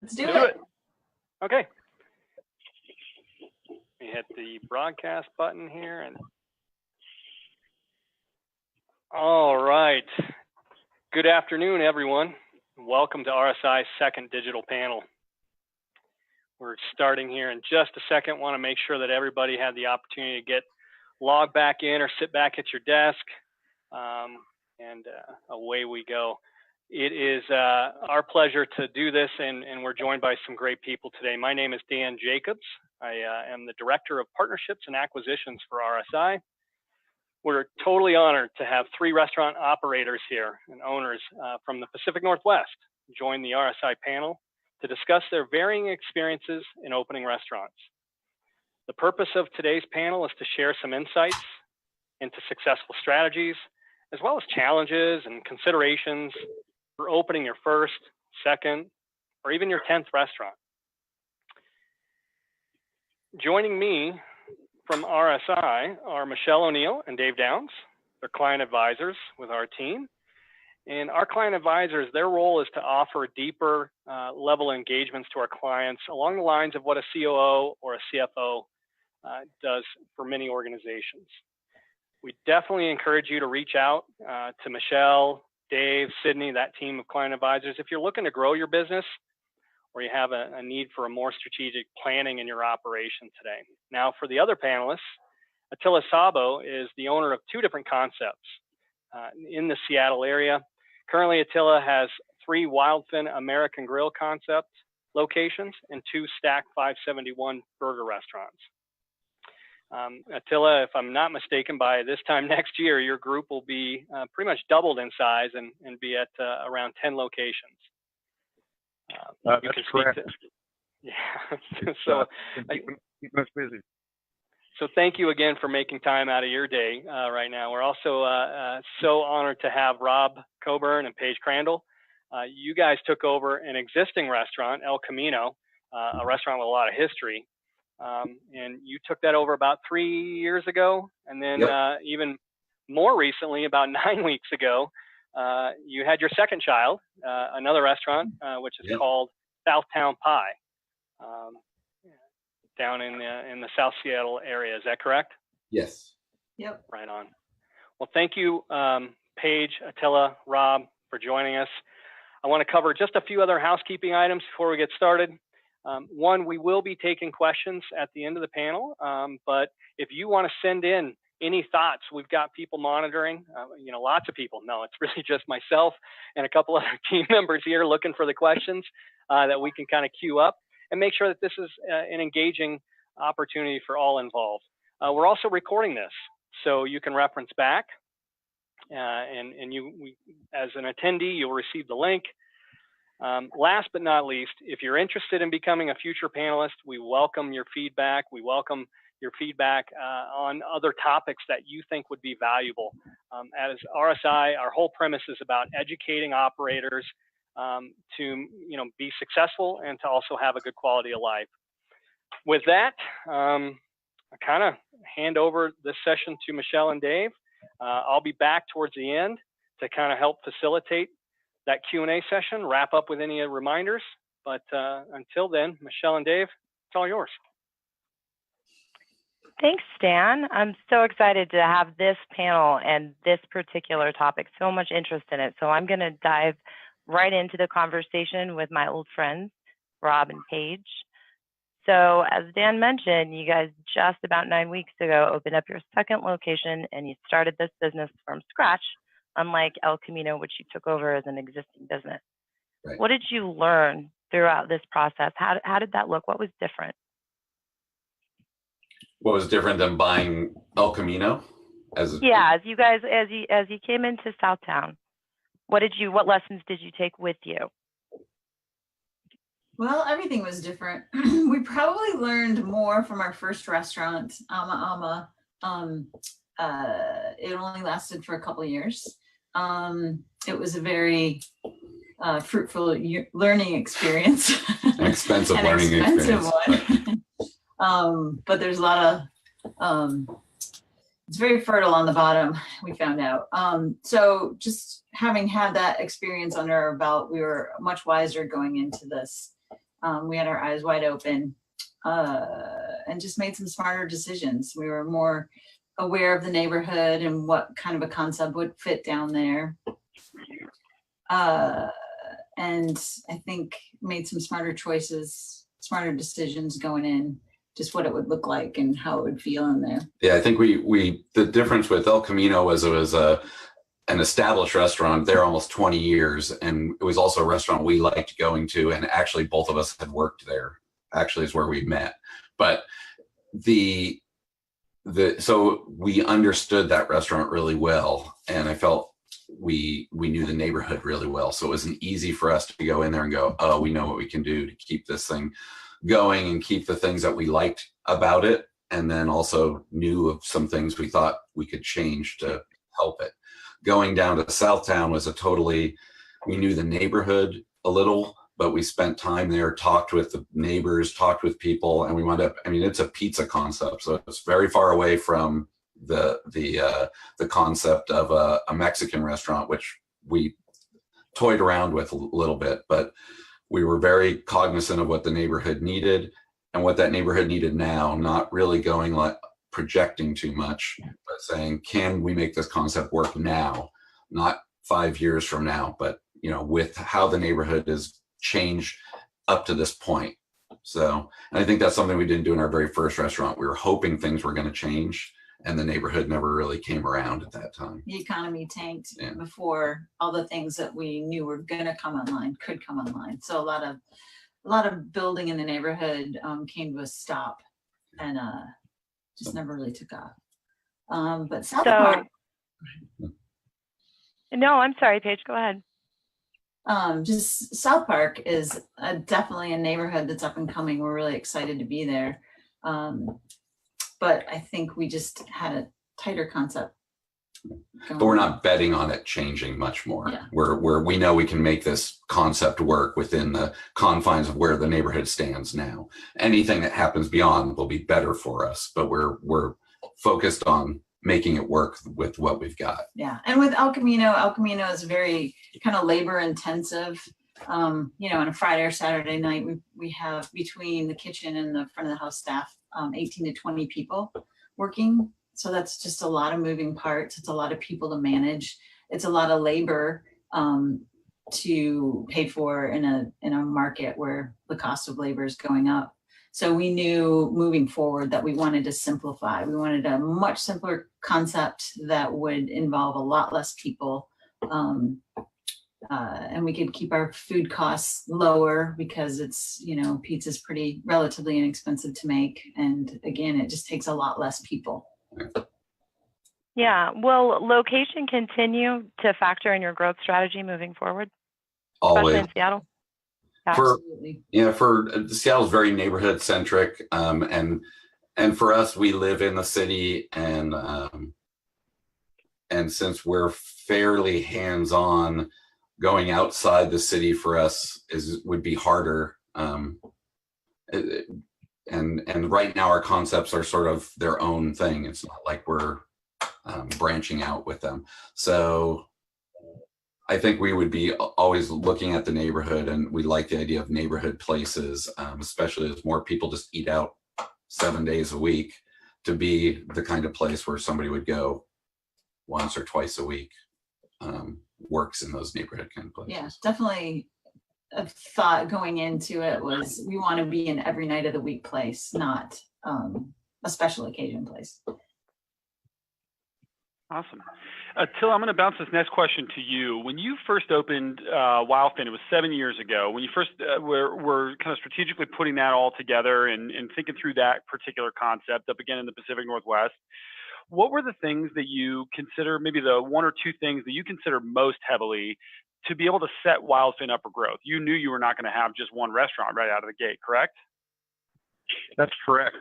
Let's do it. Okay. We hit the broadcast button here and all right. Good afternoon, everyone. Welcome to RSI's second digital panel. We're starting here in just a second. Want to make sure that everybody had the opportunity to get logged back in or sit back at your desk, and away we go. It is our pleasure to do this, and we're joined by some great people today. My name is Dan Jacobs. I am the Director of Partnerships and Acquisitions for RSI. We're totally honored to have three restaurant operators here and owners from the Pacific Northwest join the RSI panel to discuss their varying experiences in opening restaurants. The purpose of today's panel is to share some insights into successful strategies, as well as challenges and considerations for opening your first, second, or even your 10th restaurant. Joining me from RSI are Michele O'Neill and Dave Downs. They're client advisors with our team. And our client advisors, their role is to offer deeper level engagements to our clients along the lines of what a COO or a CFO does for many organizations. We definitely encourage you to reach out to Michele, Dave, Sydney, that team of client advisors, if you're looking to grow your business or you have a need for a more strategic planning in your operation today. Now, for the other panelists, Attila Szabo is the owner of two different concepts in the Seattle area. Currently, Attila has 3 Wildfin American Grill concept locations and 2 Stack 571 burger restaurants. Attila, if I'm not mistaken, by this time next year, your group will be pretty much doubled in size and be at around 10 locations. That's correct. Yeah. So keeping us busy. So thank you again for making time out of your day right now. We're also so honored to have Rob Coburn and Paige Crandall. You guys took over an existing restaurant, El Camino, a restaurant with a lot of history. And you took that over about 3 years ago. And then even more recently, about 9 weeks ago, you had your second child, another restaurant, which is called Southtown Pie. Down in the South Seattle area. Is that correct? Yes. Yep. Right on. Well, thank you, Paige, Attila, Rob, for joining us. I want to cover just a few other housekeeping items before we get started. One, we will be taking questions at the end of the panel, but if you want to send in any thoughts, we've got people monitoring, lots of people. No, it's really just myself and a couple other team members here looking for the questions that we can kind of queue up and make sure that this is an engaging opportunity for all involved. We're also recording this, so you can reference back, and as an attendee, you'll receive the link. Last but not least, if you're interested in becoming a future panelist, we welcome your feedback. We welcome your feedback on other topics that you think would be valuable. As RSI, our whole premise is about educating operators to be successful and to also have a good quality of life. With that, I kind of hand over this session to Michele and Dave. I'll be back towards the end to kind of help facilitate that Q&A session, wrap up with any reminders. But until then, Michele and Dave, it's all yours. Thanks, Stan. I'm so excited to have this panel and this particular topic, so much interest in it. So I'm going to dive right into the conversation with my old friends, Rob and Paige. So as Dan mentioned, you guys just about 9 weeks ago opened up your second location and you started this business from scratch, unlike El Camino, which you took over as an existing business. Right. What did you learn throughout this process? How did that look? What was different? What was different than buying El Camino? As you came into Southtown, what lessons did you take with you? Well, everything was different. We probably learned more from our first restaurant, Ama Ama. It only lasted for a couple of years. It was a very fruitful learning experience. An expensive learning experience. One. But there's a lot of, it's very fertile on the bottom, we found out. So just having had that experience under our belt, we were much wiser going into this. We had our eyes wide open and just made some smarter decisions. We were more aware of the neighborhood and what kind of a concept would fit down there. And I think made some smarter choices, smarter decisions going in, just what it would look like and how it would feel in there. Yeah, I think the difference with El Camino was it was an established restaurant there almost 20 years. And it was also a restaurant we liked going to. And actually both of us had worked there, actually is where we met. But so we understood that restaurant really well. And I felt we knew the neighborhood really well. So it wasn't easy for us to go in there and go, oh, we know what we can do to keep this thing going and keep the things that we liked about it. And then also knew of some things we thought we could change to help it. Going down to Southtown was we knew the neighborhood a little, but we spent time there, talked with the neighbors, talked with people, and we wound up, it's a pizza concept. So it's very far away from the concept of a Mexican restaurant, which we toyed around with a little bit, but we were very cognizant of what the neighborhood needed and what that neighborhood needed now, not really going like projecting too much, but saying, can we make this concept work now? Not 5 years from now, but with how the neighborhood has changed up to this point. So, and I think that's something we didn't do in our very first restaurant. We were hoping things were going to change, and the neighborhood never really came around at that time. The economy tanked before all the things that we knew were going to come online could come online. So a lot of building in the neighborhood came to a stop, and just never really took off. But South Park. No, I'm sorry, Paige. Go ahead. Just South Park is definitely a neighborhood that's up and coming. We're really excited to be there. But I think we just had a tighter concept. But we're not betting on it changing much more. Yeah. We know we can make this concept work within the confines of where the neighborhood stands now. Anything that happens beyond will be better for us, but we're focused on making it work with what we've got. Yeah, and with El Camino is very kind of labor intensive. On a Friday or Saturday night, we have between the kitchen and the front of the house staff, 18 to 20 people working. So that's just a lot of moving parts. It's a lot of people to manage. It's a lot of labor to pay for in a market where the cost of labor is going up. So we knew moving forward that we wanted to simplify. We wanted a much simpler concept that would involve a lot less people. And we could keep our food costs lower because it's, pizza is pretty relatively inexpensive to make. And again, it just takes a lot less people. Yeah. Will location continue to factor in your growth strategy moving forward? Always. Especially in Seattle? Absolutely. For Seattle's very neighborhood centric. And for us, we live in the city, and since we're fairly hands-on, going outside the city for us would be harder. And right now our concepts are sort of their own thing. It's not like we're branching out with them. So I think we would be always looking at the neighborhood, and we like the idea of neighborhood places, especially as more people just eat out 7 days a week, to be the kind of place where somebody would go once or twice a week. Works in those neighborhood kind of places. Yeah, definitely a thought going into it was we want to be an every night of the week place, not a special occasion place. Awesome. Attila, I'm going to bounce this next question to you. When you first opened Wildfin, it was 7 years ago. When you first were kind of strategically putting that all together and thinking through that particular concept up again in the Pacific Northwest, what were the things that you consider, maybe the one or two things that you consider most heavily to be able to set Wildfin up for growth? You knew you were not going to have just one restaurant right out of the gate, correct? That's correct.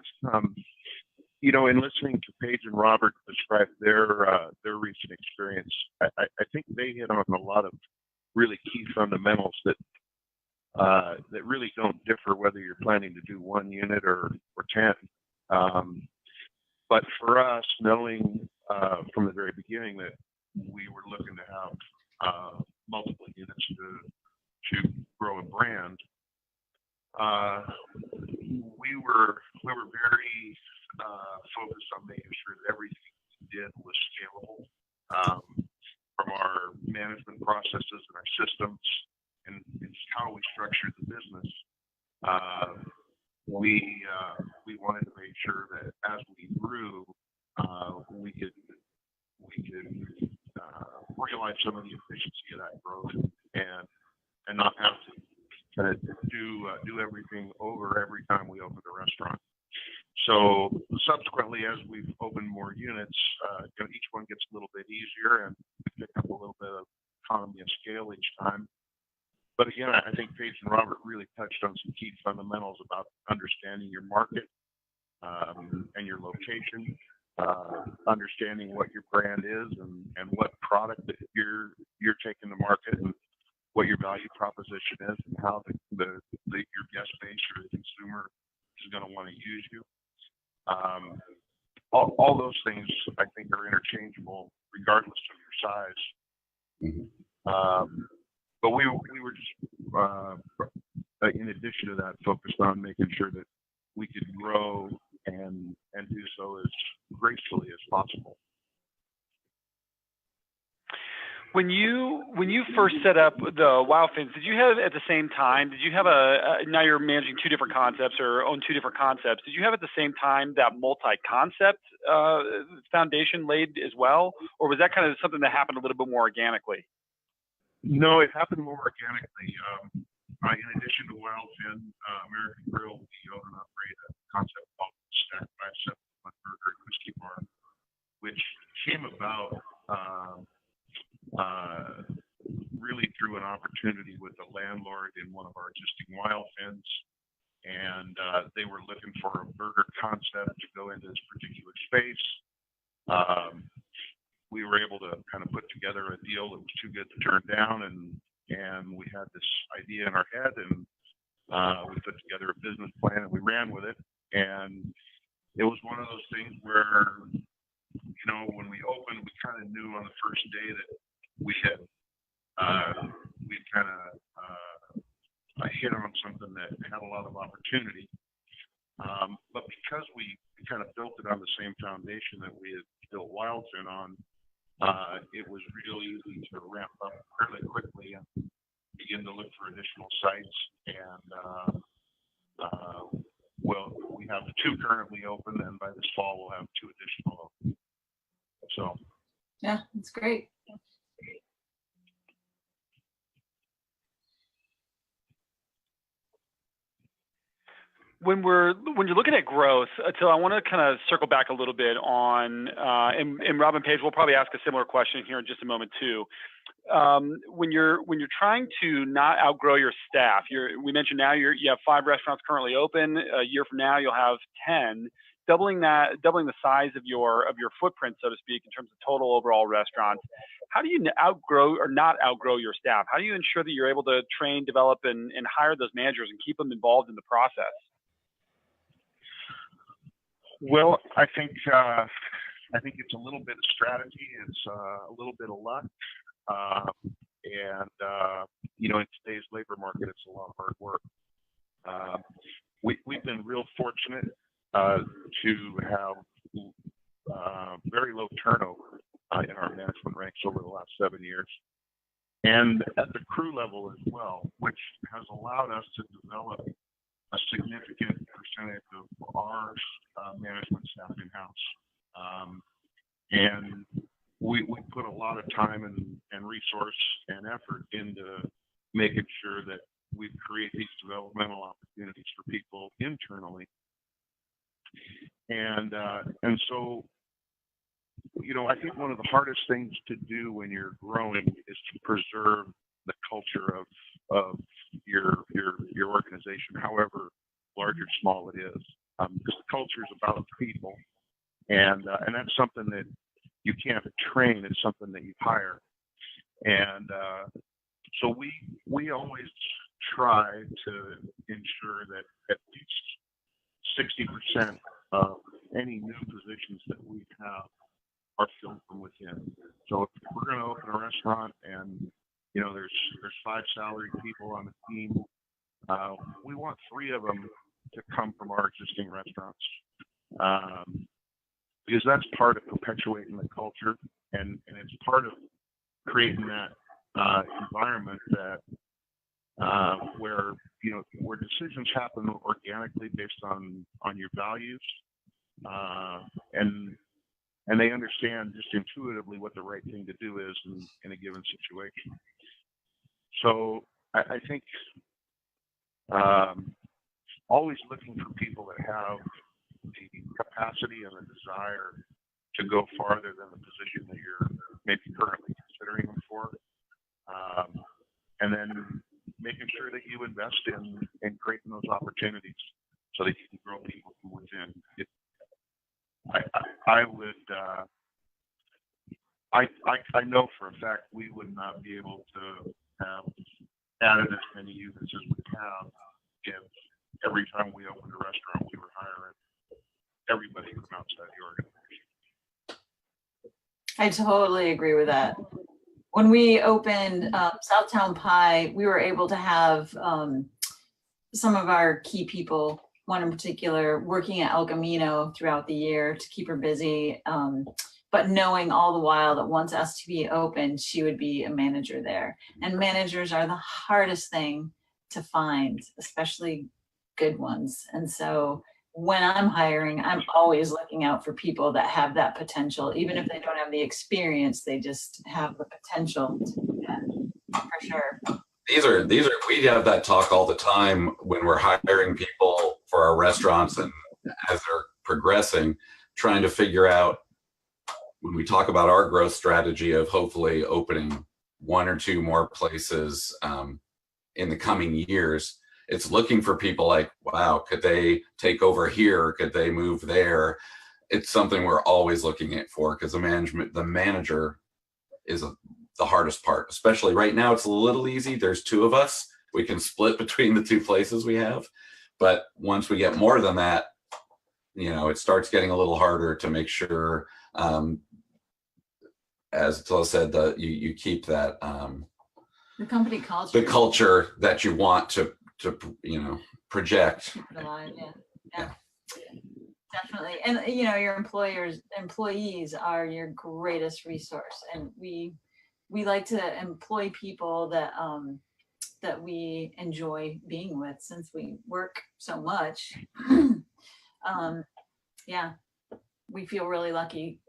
In listening to Paige and Robert describe their recent experience, I think they hit on a lot of really key fundamentals that really don't differ whether you're planning to do one unit or 10. But for us, knowing from the very beginning that we were looking to have multiple units to grow a brand, we were very focused on making sure that everything we did was scalable, from our management processes and our systems and how we structured the business. We wanted to make sure that as we grew, we could realize some of the efficiency of that growth and not have to kind of do everything over every time we opened a restaurant. So subsequently, as we've opened more units, each one gets a little bit easier, and we pick up a little bit of economy of scale each time. But again, I think Paige and Robert really touched on some key fundamentals about understanding your market and your location, understanding what your brand is and what product that you're taking to market, and what your value proposition is, and how your guest base or the consumer is going to want to use you. All those things, I think, are interchangeable regardless of your size. But we were just, in addition to that, focused on making sure that we could grow and do so as gracefully as possible. When you first set up the Wildfins, did you have at the same time? Did you have now you're managing two different concepts or own two different concepts? Did you have at the same time that multi-concept foundation laid as well, or was that kind of something that happened a little bit more organically? No, it happened more organically. In addition to Wildfin, American Grill, we own and operate a concept called Stack by Burger and Whiskey Bar, which came about really through an opportunity with a landlord in one of our existing Wildfins, and they were looking for a burger concept to go into this particular space. We were able to kind of put together a deal that was too good to turn down, and we had this idea in our head, and we put together a business plan, and we ran with it. And it was one of those things where, when we opened, we kind of knew on the first day that we had hit on something that had a lot of opportunity. But because we kind of built it on the same foundation that we had built Wildfin on, it was really easy to ramp up fairly quickly and begin to look for additional sites. And we have two currently open, and by this fall we'll have two additional open. So yeah, that's great. When you're looking at growth, Attila, I want to kind of circle back a little bit on, and Rob and Paige, we'll probably ask a similar question here in just a moment too. When you're trying to not outgrow your staff, we mentioned now you have 5 restaurants currently open. A year from now you'll have 10, doubling the size of your footprint, so to speak, in terms of total overall restaurants. How do you outgrow or not outgrow your staff? How do you ensure that you're able to train, develop, and hire those managers and keep them involved in the process? Well, I think it's a little bit of strategy. It's a little bit of luck, and in today's labor market, it's a lot of hard work. We've been real fortunate to have very low turnover in our management ranks over the last 7 years, and at the crew level as well, which has allowed us to develop a significant percentage of our management staff in-house. And we put a lot of time and resource and effort into making sure that we create these developmental opportunities for people internally. And so, I think one of the hardest things to do when you're growing is to preserve the culture of your organization, however large or small it is, because the culture is about people, and that's something that you can't train. It's something that you hire, and so we always try to ensure that at least 60% of any new positions that we have are filled from within. So if we're going to open a restaurant and there's 5 salaried people on the team, We want 3 of them to come from our existing restaurants, because that's part of perpetuating the culture, and it's part of creating that environment that where where decisions happen organically based on your values, and they understand just intuitively what the right thing to do is in a given situation. So I think always looking for people that have the capacity and the desire to go farther than the position that you're maybe currently considering them for, and then making sure that you invest in creating those opportunities so that you can grow people from within. I know for a fact we would not be able to have added as many units as we have if every time we opened a restaurant we were hiring everybody from outside the organization. I totally agree with that. When we opened Southtown Pie, we were able to have some of our key people, one in particular, working at El Camino throughout the year to keep her busy, but knowing all the while that once STB opened, she would be a manager there. And managers are the hardest thing to find, especially good ones. And so when I'm hiring, I'm always looking out for people that have that potential. Even if they don't have the experience, they just have the potential to do that, for sure. These are we have that talk all the time when we're hiring people for our restaurants, and as they're progressing, trying to figure out, when we talk about our growth strategy of hopefully opening 1 or 2 more places in the coming years, it's looking for people like, wow, could they take over here? Could they move there? It's something we're always looking at for, because the manager is the hardest part, especially right now. It's a little easy. There's 2 of us. We can split between the 2 places we have. But once we get more than that, it starts getting a little harder to make sure, as Attila said, you keep that The company culture. the culture that you want to project. Keep it alive, yeah. Definitely. And your employees are your greatest resource, and we like to employ people that that we enjoy being with, since we work so much. Yeah, we feel really lucky.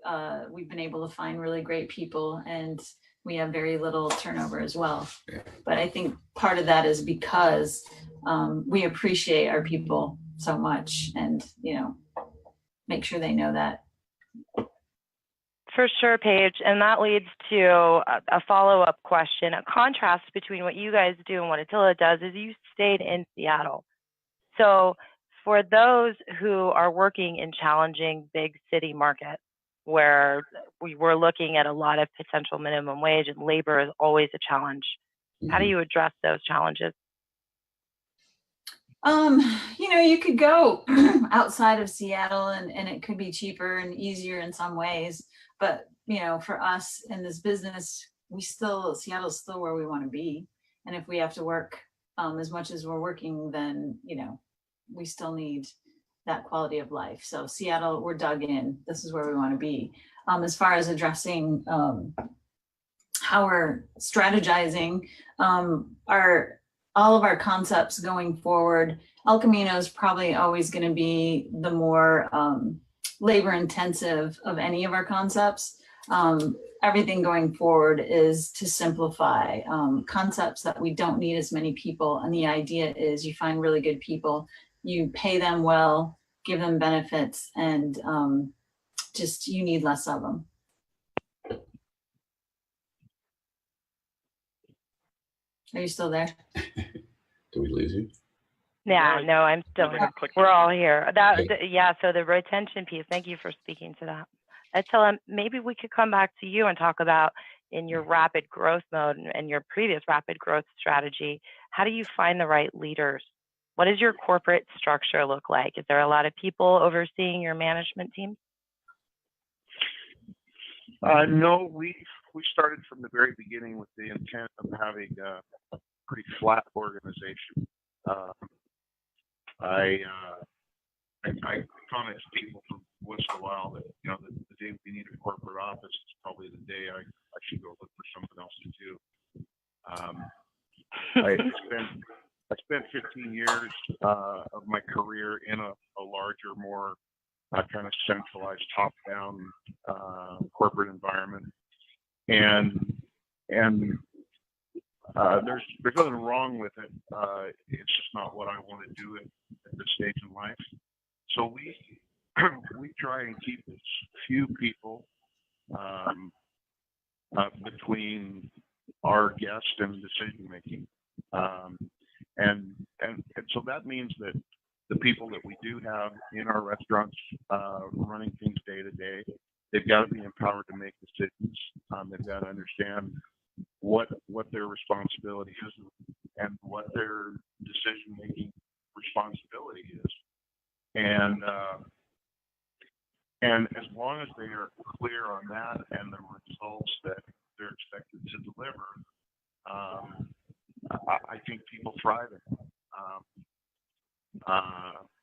We've been able to find really great people, and we have very little turnover as well. Yeah. But I think part of that is because we appreciate our people so much, and make sure they know that. For sure, Paige. And that leads to a follow-up question. A contrast between what you guys do and what Attila does is you stayed in Seattle. So for those who are working in challenging big city markets, where we were looking at a lot of potential minimum wage, and labor is always a challenge, how do you address those challenges? You could go outside of Seattle, and it could be cheaper and easier in some ways. But, for us in this business, Seattle's still where we want to be. And if we have to work as much as we're working, then, we still need that quality of life. So Seattle, we're dug in. This is where we want to be. As far as addressing how we're strategizing, all of our concepts going forward, El Camino is probably always going to be the more labor intensive of any of our concepts. Everything going forward is to simplify concepts that we don't need as many people. And the idea is you find really good people, you pay them well, give them benefits, and you need less of them. Are you still there? Did we lose you? Yeah, no, I'm still here. We're all here. So the retention piece, thank you for speaking to that. Attila, maybe we could come back to you and talk about, in your rapid growth mode and your previous rapid growth strategy, how do you find the right leaders? What does your corporate structure look like? Is there a lot of people overseeing your management team? No, we started from the very beginning with the intent of having a pretty flat organization. I comment to people from once in a while that, you know, the day we need a corporate office is probably the day I should go look for something else to do. I spent 15 years of my career in a larger, more kind of centralized, top-down corporate environment, and there's nothing wrong with it. It's just not what I want to do at this stage in life. So we try and keep as few people between our guests and decision making, and so that means that the people that we do have in our restaurants running things day to day, they've got to be empowered to make decisions. They've got to understand what their responsibility is and what their decision making responsibility is, and as long as they are clear on that and the results that they're expected to deliver, I think people thrive in it.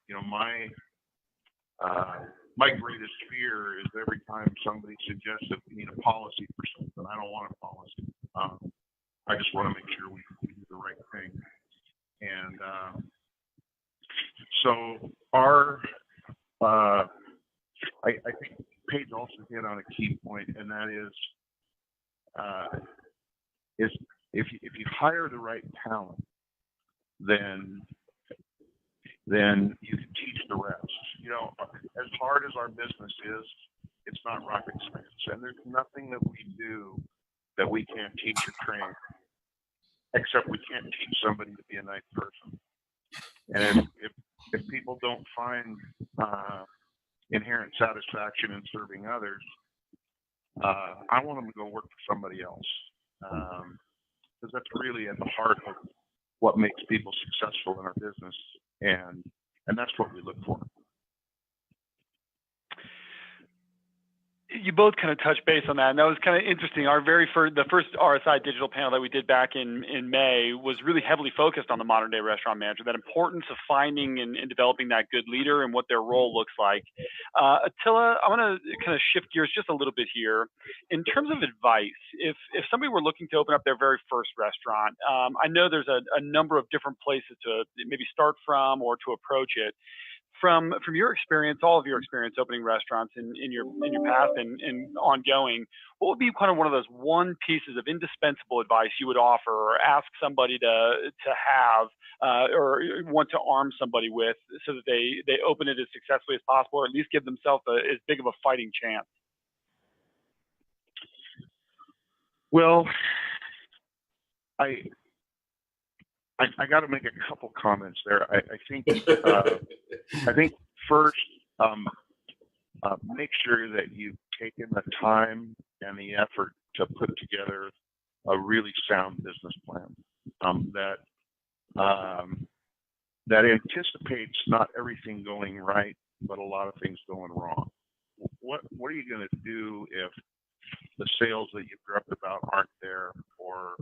You know, my greatest fear is every time somebody suggests that we need a policy for something. I don't want a policy. I just want to make sure we do the right thing. And so I think Paige also hit on a key point, and that is if you hire the right talent, then you can teach the rest. You know, as hard as our business is, it's not rocket science, and there's nothing that we do that we can't teach or train, except we can't teach somebody to be a nice person. And if people don't find inherent satisfaction in serving others, I want them to go work for somebody else, because that's really at the heart of what makes people successful in our business, and that's what we look for. You both kind of touched base on that, and that was kind of interesting. The first RSI digital panel that we did back in May was really heavily focused on the modern day restaurant manager, that importance of finding and developing that good leader and what their role looks like. Attila, I want to kind of shift gears just a little bit here. In terms of advice, if somebody were looking to open up their very first restaurant, I know there's a number of different places to maybe start from or to approach it. From your experience, all of your experience opening restaurants in your past and ongoing, what would be kind of one of those one pieces of indispensable advice you would offer or ask somebody to have or want to arm somebody with, so that they open it as successfully as possible, or at least give themselves as big of a fighting chance? Well, I got to make a couple comments there. I think first, make sure that you've taken the time and the effort to put together a really sound business plan that anticipates not everything going right, but a lot of things going wrong. What are you going to do if the sales that you dreamt about aren't there, or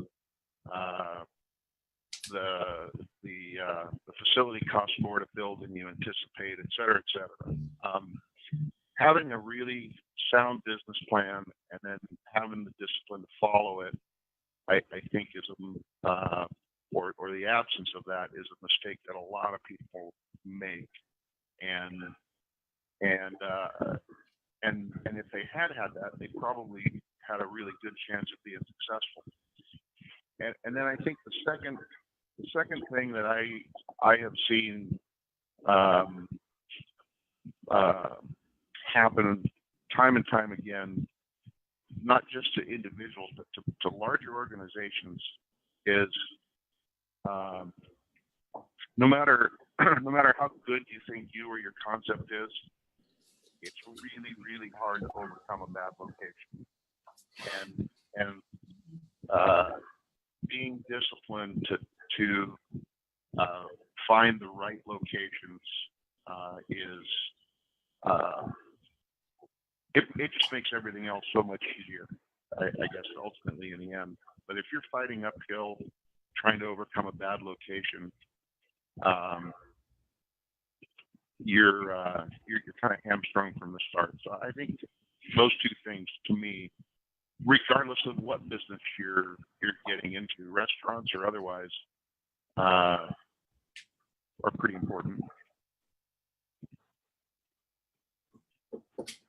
the facility costs more to build than you anticipate, et cetera, et cetera. Having a really sound business plan and then having the discipline to follow it, I think is or the absence of that is a mistake that a lot of people make. And if they had that, they probably had a really good chance of being successful. And then I think the second thing that I have seen happen time and time again, not just to individuals but to larger organizations, is no matter how good you think you or your concept is, it's really, really hard to overcome a bad location. And being disciplined to find the right locations is it just makes everything else so much easier, I guess, ultimately in the end. But if you're fighting uphill trying to overcome a bad location, you're kind of hamstrung from the start. So I think those two things, to me, regardless of what business you're getting into, restaurants or otherwise, are pretty important.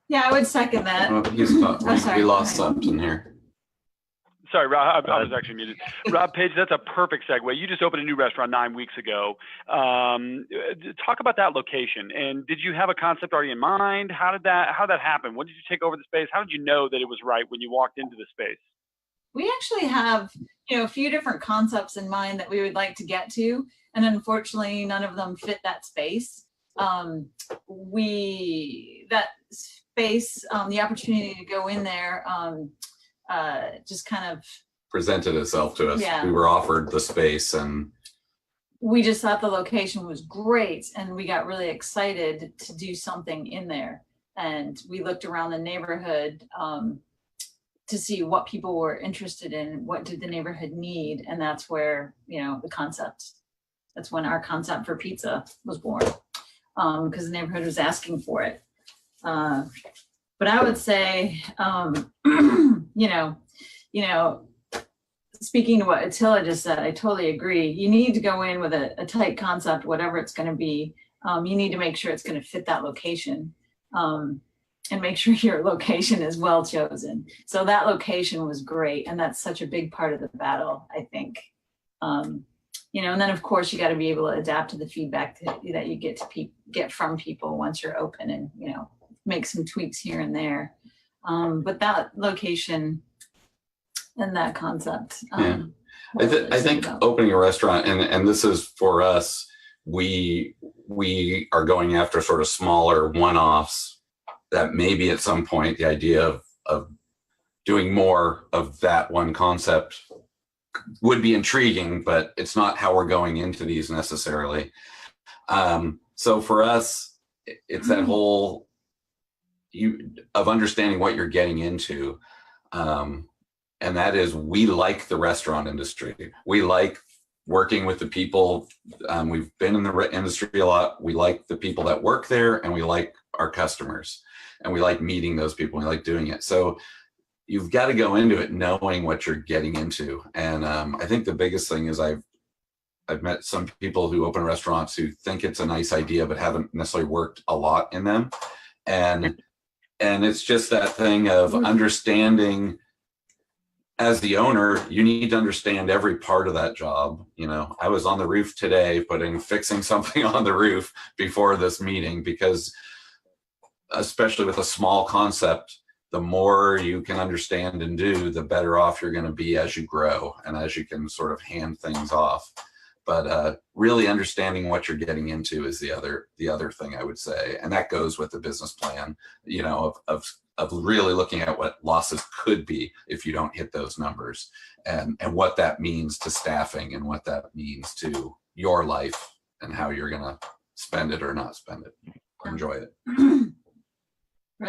Yeah, I would second that. We lost something here. Sorry, Rob, I was actually muted. Rob Paige, that's a perfect segue. You just opened a new restaurant 9 weeks ago. Talk about that location. And did you have a concept already in mind? How did that happen? When did you take over the space? How did you know that it was right when you walked into the space? We actually have, a few different concepts in mind that we would like to get to, and unfortunately, none of them fit that space. The opportunity to go in there, just kind of presented itself to us. Yeah. We were offered the space, and we just thought the location was great, and we got really excited to do something in there. And we looked around the neighborhood to see what people were interested in, what did the neighborhood need, and that's where the concept. That's when our concept for pizza was born, because the neighborhood was asking for it. But I would say, speaking to what Attila just said, I totally agree. You need to go in with a tight concept, whatever it's going to be. You need to make sure it's going to fit that location, and make sure your location is well chosen. So that location was great, and that's such a big part of the battle, I think. And then of course you got to be able to adapt to the feedback that you get from people once you're open, and make some tweaks here and there. But that location and that concept. I think opening a restaurant, and this is for us, we are going after sort of smaller one-offs that maybe at some point the idea of doing more of that one concept would be intriguing, but it's not how we're going into these necessarily. So for us, it's that whole of understanding what you're getting into. And that is, we like the restaurant industry. We like working with the people. We've been in the industry a lot. We like the people that work there, and we like our customers, and we like meeting those people. We like doing it. So you've got to go into it knowing what you're getting into. And I think the biggest thing is I've met some people who open restaurants who think it's a nice idea, but haven't necessarily worked a lot in them. And it's just that thing of understanding. As the owner, you need to understand every part of that job. I was on the roof today, fixing something on the roof before this meeting, because especially with a small concept, the more you can understand and do, the better off you're going to be as you grow and as you can sort of hand things off. But really understanding what you're getting into is the other thing I would say, and that goes with the business plan. Of really looking at what losses could be if you don't hit those numbers, and what that means to staffing, and what that means to your life, and how you're going to spend it or not spend it, or enjoy it.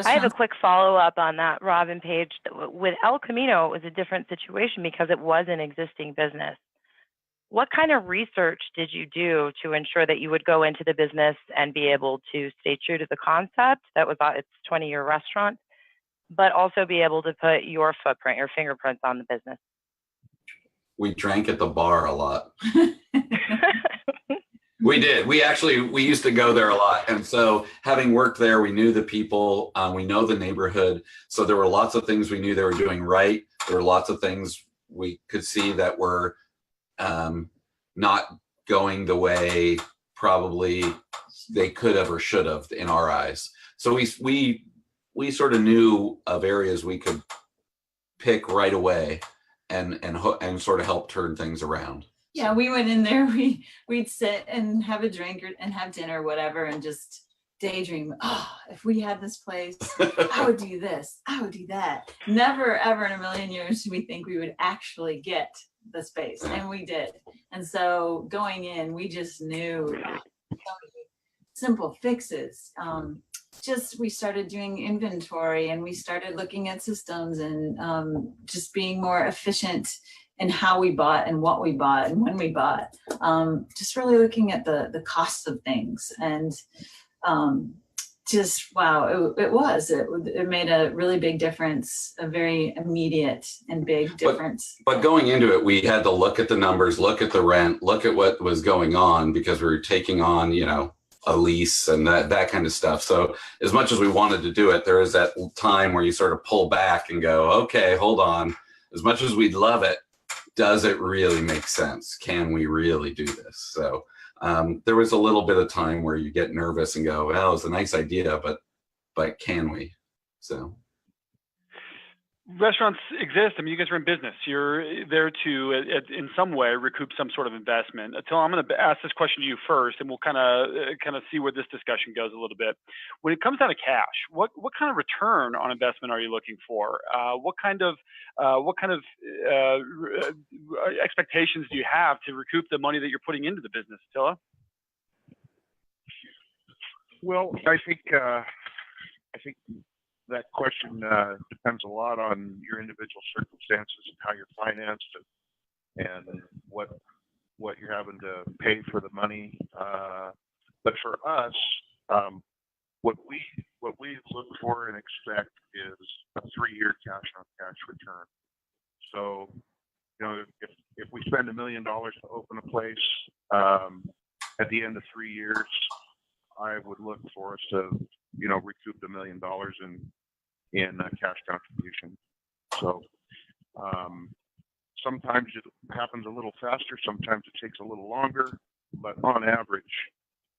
I have a quick follow-up on that, Rob and Paige. With El Camino, it was a different situation because it was an existing business. What kind of research did you do to ensure that you would go into the business and be able to stay true to the concept that was its 20-year restaurant, but also be able to put your footprint, your fingerprints on the business? We drank at the bar a lot. We did. We used to go there a lot. And so having worked there, we knew the people, we know the neighborhood. So there were lots of things we knew they were doing right. There were lots of things we could see that were not going the way probably they could have or should have in our eyes. So we sort of knew of areas we could pick right away and sort of help turn things around. Yeah, we went in there, we'd sit and have a drink and have dinner, whatever, and just daydream. Oh, if we had this place, I would do this, I would do that. Never, ever in a million years did we think we would actually get the space, and we did. And so going in, we just knew simple fixes. We started doing inventory, and we started looking at systems, and just being more efficient and how we bought and what we bought and when we bought. Just really looking at the cost of things, and just wow, it made a really big difference, a very immediate and big difference. But going into it, we had to look at the numbers, look at the rent, look at what was going on, because we were taking on, a lease and that kind of stuff. So as much as we wanted to do it, there is that time where you sort of pull back and go, okay, hold on. As much as we'd love it, does it really make sense? Can we really do this? So there was a little bit of time where you get nervous and go, well, it's a nice idea, but can we? So restaurants exist. I mean, you guys are in business. You're there to, in some way, recoup some sort of investment. Attila, I'm going to ask this question to you first, and we'll kind of see where this discussion goes a little bit. When it comes down to cash, what kind of return on investment are you looking for? What kind of expectations do you have to recoup the money that you're putting into the business, Attila? Well, I think that question depends a lot on your individual circumstances and how you're financed and what you're having to pay for the money. But for us, what we look for and expect is a 3-year cash-on-cash return. So, if we spend $1 million to open a place, at the end of 3 years, I would look for us to recoup $1 million in cash contribution. So sometimes it happens a little faster, sometimes it takes a little longer, but on average,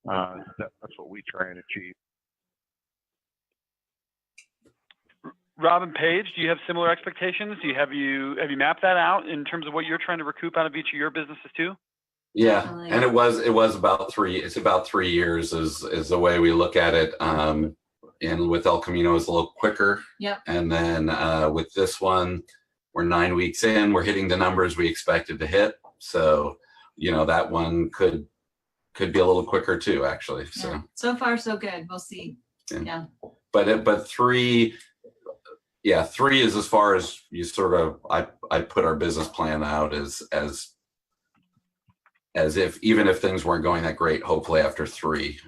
that's what we try and achieve. Rob and Paige, do you have similar expectations? Have you mapped that out in terms of what you're trying to recoup out of each of your businesses too? Yeah, definitely. And it was about 3. It's about 3 years is the way we look at it. And with El Camino, it's a little quicker. Yep. And then with this one, we're 9 weeks in. We're hitting the numbers we expected to hit. So, that one could be a little quicker too, actually. Yeah. So far, so good. We'll see. Yeah. But 3. Yeah, 3 is as far as you sort of. I put our business plan out as if, even if things weren't going that great, hopefully after 3,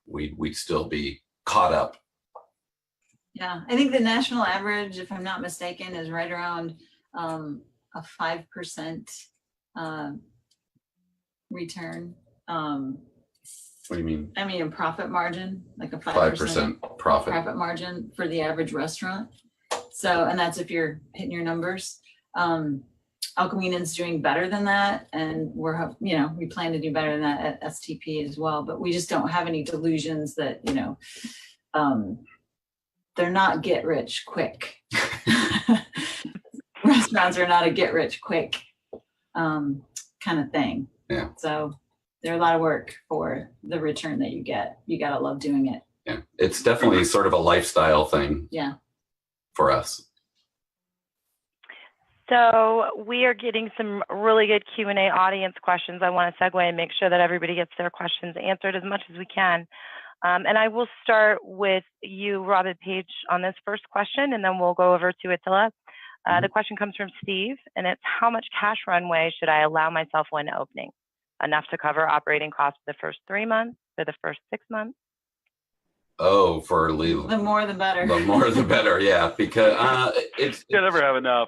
we'd still be caught up. Yeah, I think the national average, if I'm not mistaken, is right around a 5% return. What do you mean? I mean, a profit margin, like a 5% profit margin for the average restaurant. So, and that's if you're hitting your numbers. El Camino's doing better than that, and we plan to do better than that at STP as well. But we just don't have any delusions that they're not get rich quick. Restaurants are not a get rich quick kind of thing. Yeah. So they're a lot of work for the return that you get. You gotta love doing it. Yeah, it's definitely sort of a lifestyle thing. Yeah. For us. So we are getting some really good Q&A audience questions. I want to segue and make sure that everybody gets their questions answered as much as we can. And I will start with you, Rob and Paige, on this first question, and then we'll go over to Attila. The question comes from Steve, and it's, how much cash runway should I allow myself when opening? Enough to cover operating costs for the first 3 months, for the first 6 months? Oh, for legal. The more the better. The more the better, yeah. Because it's you never have enough.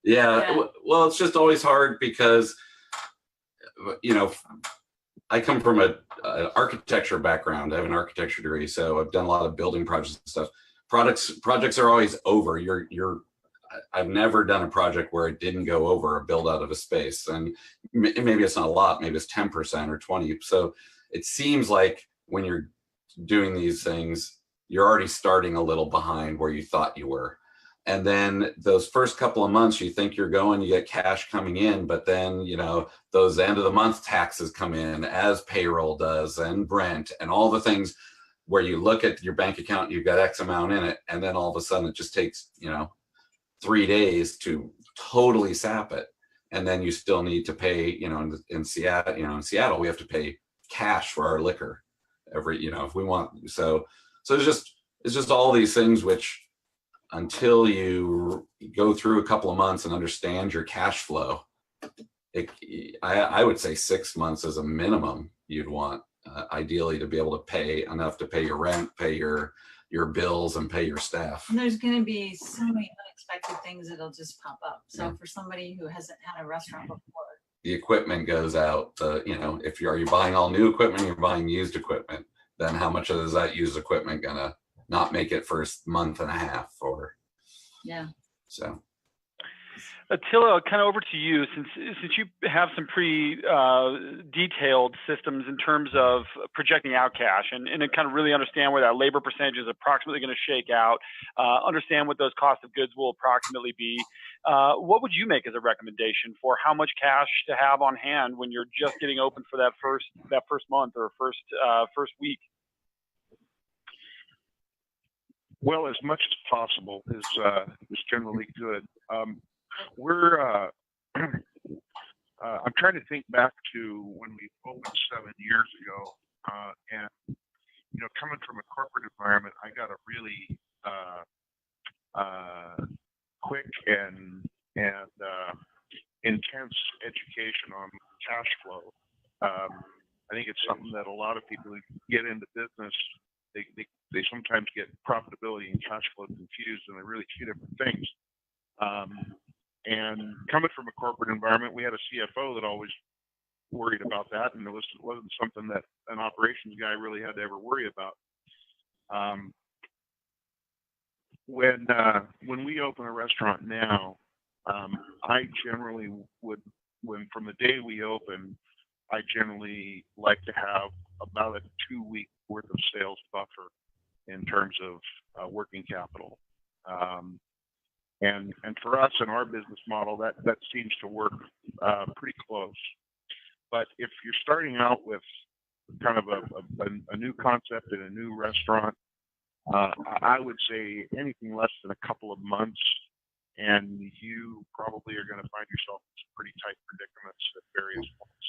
Yeah. Well, it's just always hard because, I come from an architecture background. I have an architecture degree, so I've done a lot of building projects and stuff. Projects are always over. I've never done a project where it didn't go over a build out of a space, and maybe it's not a lot. Maybe it's 10% or 20%. So it seems like when you're doing these things, you're already starting a little behind where you thought you were. And then those first couple of months, you think you're going, you get cash coming in, but then, those end of the month taxes come in as payroll does, and rent and all the things where you look at your bank account, you've got X amount in it. And then all of a sudden it just takes, 3 days to totally sap it. And then you still need to pay, in Seattle, we have to pay cash for our liquor if we want. So it's just all these things, which, until you go through a couple of months and understand your cash flow, I would say 6 months is a minimum you'd want, ideally, to be able to pay enough to pay your rent, pay your bills, and pay your staff. And there's going to be so many unexpected things that'll just pop up. So Yeah. for somebody who hasn't had a restaurant before, The equipment goes out. You know, are you buying all new equipment? You're buying used equipment. Then how much is that used equipment gonna not make it first month and a half? Or yeah. so. Attila, kind of over to you, since you have some pretty detailed systems in terms of projecting out cash and kind of really understand where that labor percentage is approximately going to shake out, understand what those cost of goods will approximately be. What would you make as a recommendation for how much cash to have on hand when you're just getting open for that first month or first week? Well, as much as possible is generally good. I'm trying to think back to when we opened 7 years ago, and you know, coming from a corporate environment, I got a really quick and intense education on cash flow. I think it's something that a lot of people who get into business, they sometimes get profitability and cash flow confused, and they're really two different things. And coming from a corporate environment, we had a CFO that always worried about that, and it wasn't something that an operations guy really had to ever worry about. When we open a restaurant now, I generally from the day we open, I generally like to have about a 2-week worth of sales buffer in terms of working capital. And for us in our business model, that seems to work pretty close. But if you're starting out with kind of a new concept in a new restaurant, I would say anything less than a couple of months, and you probably are going to find yourself in some pretty tight predicaments at various points.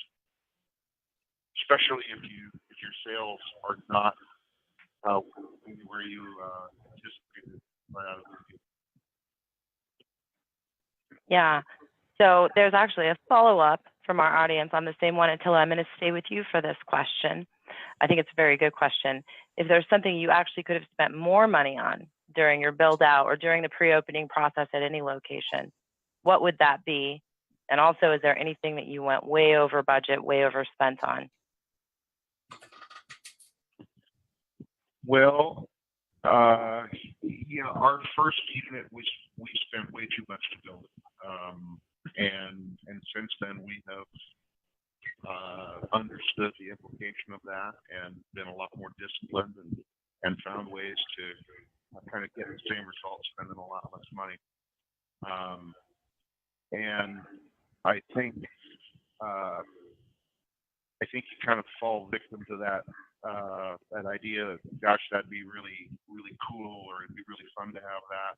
Especially if your sales are not where you anticipated right out of the gate. Yeah. So there's actually a follow-up from our audience on the same one. Attila, I'm going to stay with you for this question. I think it's a very good question. If there's something you actually could have spent more money on during your build out or during the pre-opening process at any location, what would that be? And also, is there anything that you went way over budget, way overspent on? Well, yeah, our first unit we spent way too much to build it, and since then we have understood the implication of that and been a lot more disciplined and found ways to kind of get the same results spending a lot less money. And I think you kind of fall victim to that idea that, gosh, that'd be really, really cool, or it'd be really fun to have that,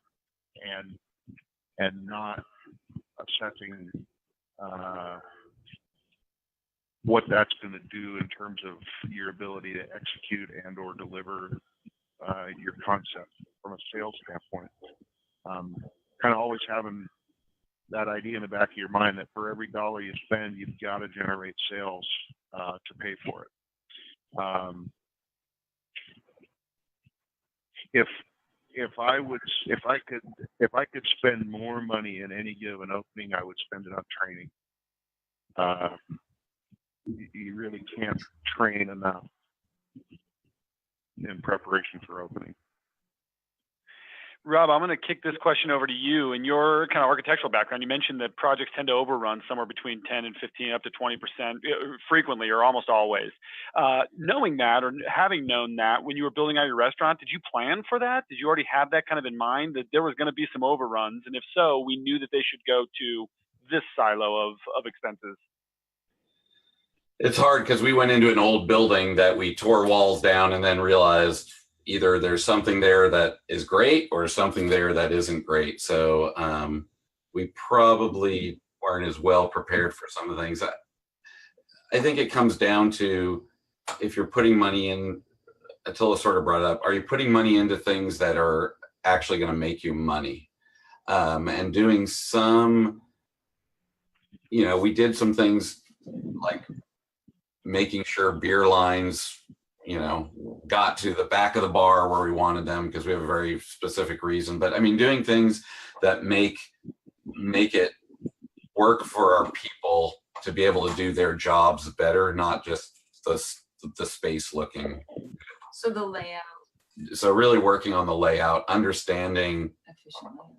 and not assessing what that's going to do in terms of your ability to execute and or deliver your concept from a sales standpoint. Kind of always having that idea in the back of your mind that for every dollar you spend, you've got to generate sales to pay for it. If I could spend more money in any given opening, I would spend it on training. You really can't train enough in preparation for opening. Rob, I'm going to kick this question over to you. In your kind of architectural background, you mentioned that projects tend to overrun somewhere between 10 and 15, up to 20% frequently or almost always. Knowing that, or having known that when you were building out your restaurant, did you plan for that? Did you already have that kind of in mind, that there was going to be some overruns? And if so, we knew that they should go to this silo of expenses. It's hard because we went into an old building that we tore walls down and then realized either there's something there that is great or something there that isn't great. So we probably weren't as well prepared for some of the things. I think it comes down to, if you're putting money in, Attila sort of brought it up, are you putting money into things that are actually going to make you money? And doing some, we did some things like making sure beer lines, got to the back of the bar where we wanted them because we have a very specific reason. But I mean, doing things that make it work for our people to be able to do their jobs better, not just the space looking. So the layout. So really working on the layout, understanding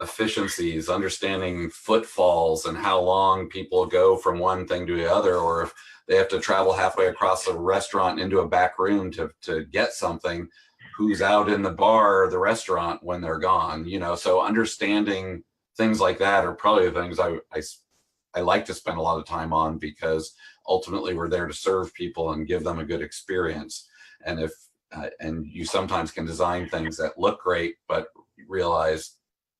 efficiencies, understanding footfalls and how long people go from one thing to the other, or if they have to travel halfway across the restaurant into a back room to get something, who's out in the bar or the restaurant when they're gone, so understanding things like that are probably the things I like to spend a lot of time on, because ultimately we're there to serve people and give them a good experience. And and you sometimes can design things that look great, but realize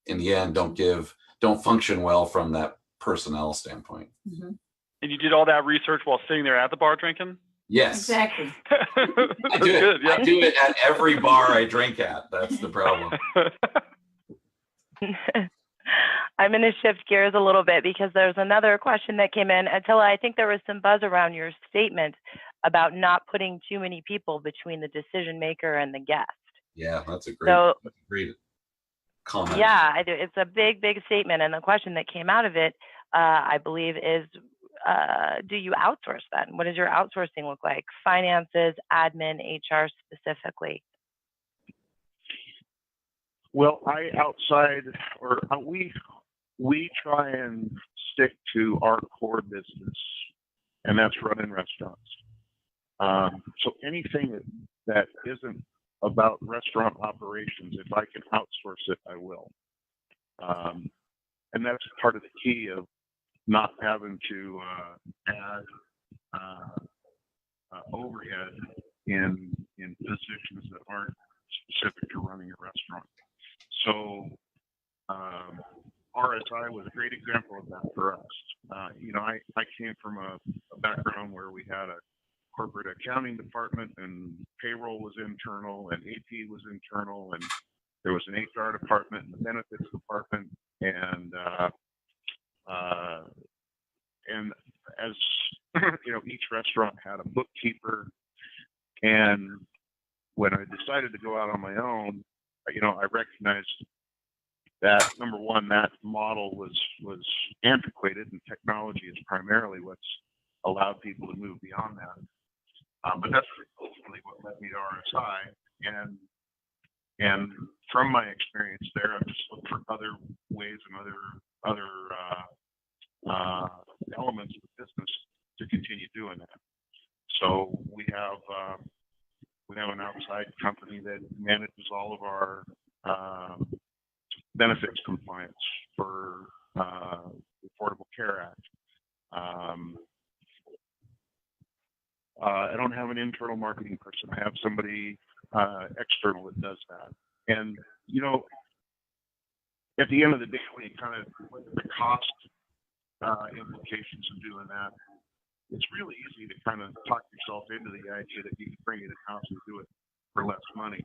in the end don't function well from that personnel standpoint. Mm-hmm. And you did all that research while sitting there at the bar drinking? Yes. Exactly. I do it. Good, yeah. I do it at every bar I drink at. That's the problem. I'm going to shift gears a little bit because there's another question that came in. Attila, I think there was some buzz around your statement about not putting too many people between the decision maker and the guest. Yeah, that's a great comment. Yeah, it's a big, big statement. And the question that came out of it, I believe, is do you outsource then? What does your outsourcing look like? Finances, admin, HR specifically? Well, we try and stick to our core business, and that's running restaurants. So anything that isn't about restaurant operations, if I can outsource it, I will. And that's part of the key of not having to add overhead in positions that aren't specific to running a restaurant. So RSI was a great example of that for us. I came from a background where we had a corporate accounting department, and payroll was internal, and AP was internal, and there was an HR department and a benefits department, and as each restaurant had a bookkeeper. And when I decided to go out on my own, I recognized that, number one, that model was antiquated, and technology is primarily what's allowed people to move beyond that. But that's ultimately what led me to RSI. And from my experience there, I've just looked for other ways and other elements of the business to continue doing that. So we have an outside company that manages all of our benefits compliance for the Affordable Care Act. I don't have an internal marketing person. I have somebody external that does that. And at the end of the day, when you kind of look at the cost implications of doing that, it's really easy to kind of talk yourself into the idea that you can bring it in-house and do it for less money.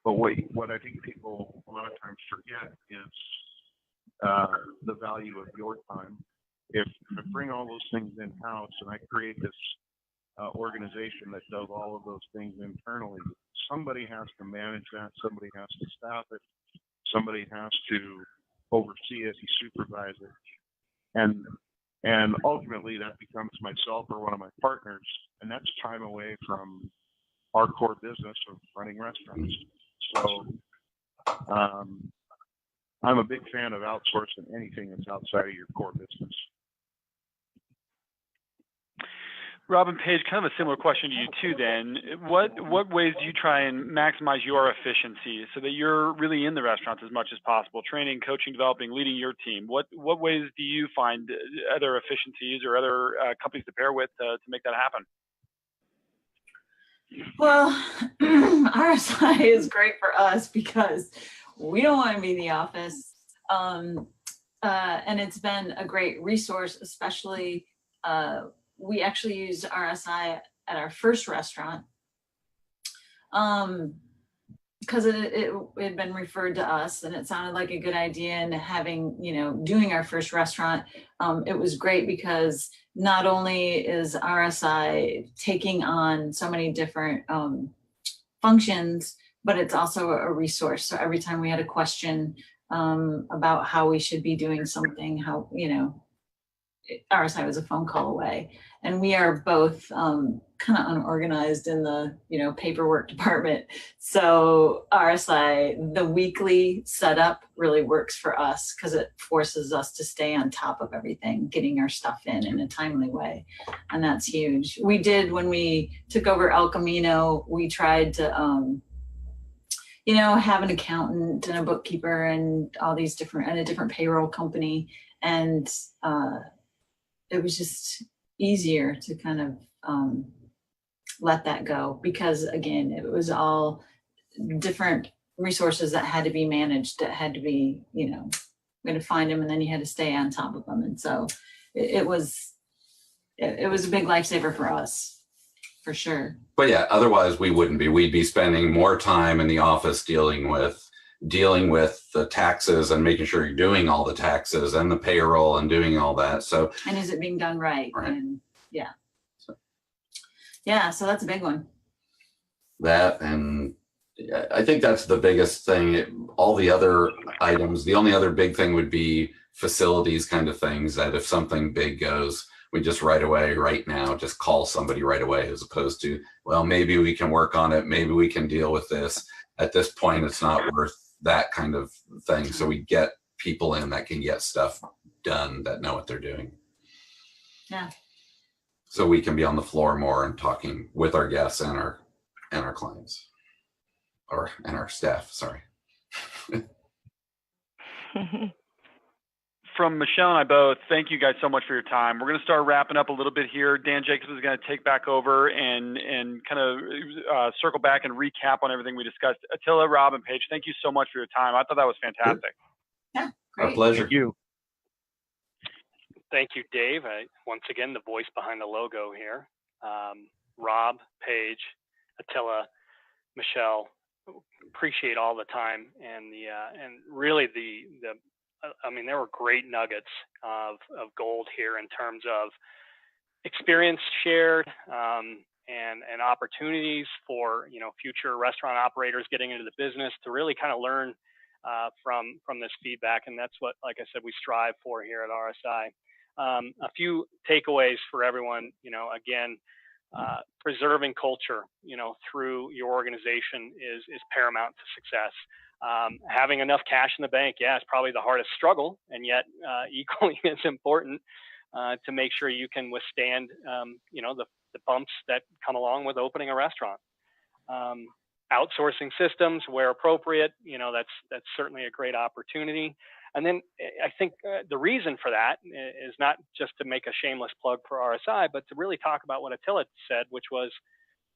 But what I think people a lot of times forget is the value of your time. If I bring all those things in-house and I create this organization that does all of those things internally, somebody has to manage that, somebody has to staff it, somebody has to oversee it and supervise it. And ultimately that becomes myself or one of my partners, and that's time away from our core business of running restaurants. So I'm a big fan of outsourcing anything that's outside of your core business. Rob and Paige, kind of a similar question to you too then. What ways do you try and maximize your efficiency so that you're really in the restaurants as much as possible, training, coaching, developing, leading your team? What ways do you find other efficiencies or other companies to pair with to make that happen? Well, RSI is great for us because we don't want to be in the office. And it's been a great resource, especially we actually used RSI at our first restaurant. because it had been referred to us and it sounded like a good idea, and having, doing our first restaurant, it was great because not only is RSI taking on so many different functions, but it's also a resource. So every time we had a question about how we should be doing something, how, RSI was a phone call away. And we are both kind of unorganized in the, paperwork department. So RSI, the weekly setup really works for us because it forces us to stay on top of everything, getting our stuff in a timely way. And that's huge. We did, when we took over El Camino, we tried to, have an accountant and a bookkeeper and all these different, and a different payroll company. And it was just easier to kind of let that go, because again, it was all different resources that had to be managed, that had to be, we had to find them, and then you had to stay on top of them. And so it was a big lifesaver for us, for sure. But yeah, otherwise we'd be spending more time in the office dealing with the taxes and making sure you're doing all the taxes and the payroll and doing all that. So, and is it being done right? And yeah. So that's a big one. That, and I think that's the biggest thing. All the other items, the only other big thing would be facilities kind of things, that if something big goes, we just right now, just call somebody right away, as opposed to, well, maybe we can work on it. Maybe we can deal with this. At this point, it's not worth that kind of thing. So we get people in that can get stuff done, that know what they're doing. Yeah. So we can be on the floor more and talking with our guests and our clients, and our staff, sorry. From Michele and I both, thank you guys so much for your time. We're going to start wrapping up a little bit here. Dan Jacobs is going to take back over and kind of circle back and recap on everything we discussed. Attila, Rob, and Paige, thank you so much for your time. I thought that was fantastic. Yeah, great. Our pleasure. Thank you. Thank you, Dave. Once again, the voice behind the logo here. Rob, Paige, Attila, Michele, appreciate all the time and really there were great nuggets of gold here in terms of experience shared and opportunities for future restaurant operators getting into the business to really kind of learn from this feedback. And that's what, like I said, we strive for here at RSI. A few takeaways for everyone. Again, preserving culture through your organization is paramount to success. Having enough cash in the bank, it's probably the hardest struggle, and yet equally as important to make sure you can withstand the bumps that come along with opening a restaurant. Outsourcing systems where appropriate, that's certainly a great opportunity. And then I think the reason for that is not just to make a shameless plug for RSI, but to really talk about what Attila said, which was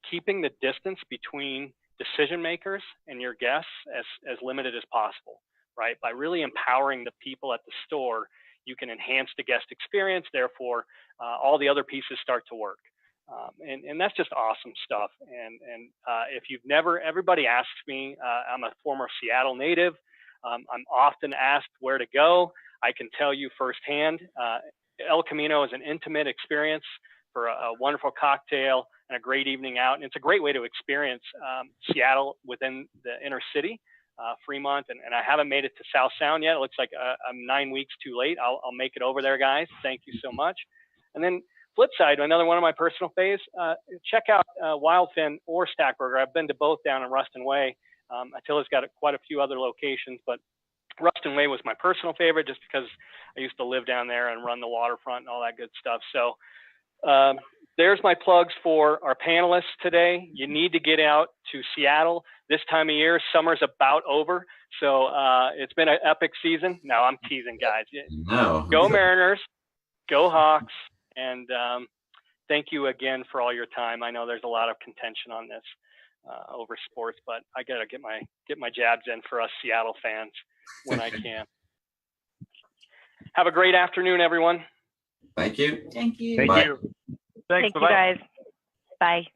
keeping the distance between decision makers and your guests as limited as possible, right? By really empowering the people at the store, you can enhance the guest experience. Therefore, all the other pieces start to work. And that's just awesome stuff. And if you've never, everybody asks me, I'm a former Seattle native. I'm often asked where to go. I can tell you firsthand, El Camino is an intimate experience for a wonderful cocktail and a great evening out. And it's a great way to experience Seattle within the inner city, Fremont. And I haven't made it to South Sound yet. It looks like I'm 9 weeks too late. I'll make it over there, guys. Thank you so much. And then flip side, another one of my personal faves, check out Wildfin or Stackburger. I've been to both down in Ruston Way. Attila's got quite a few other locations, but Ruston Way was my personal favorite just because I used to live down there and run the waterfront and all that good stuff. So there's my plugs for our panelists today. You need to get out to Seattle this time of year. Summer's about over. So it's been an epic season. No, I'm teasing, guys. No. Go Mariners, go Hawks. And thank you again for all your time. I know there's a lot of contention on this over sports, but I got to get my jabs in for us Seattle fans when I can. Have a great afternoon, everyone. Thank you. Thank you. Thank Bye. you. Thanks. Thank you, guys. Bye.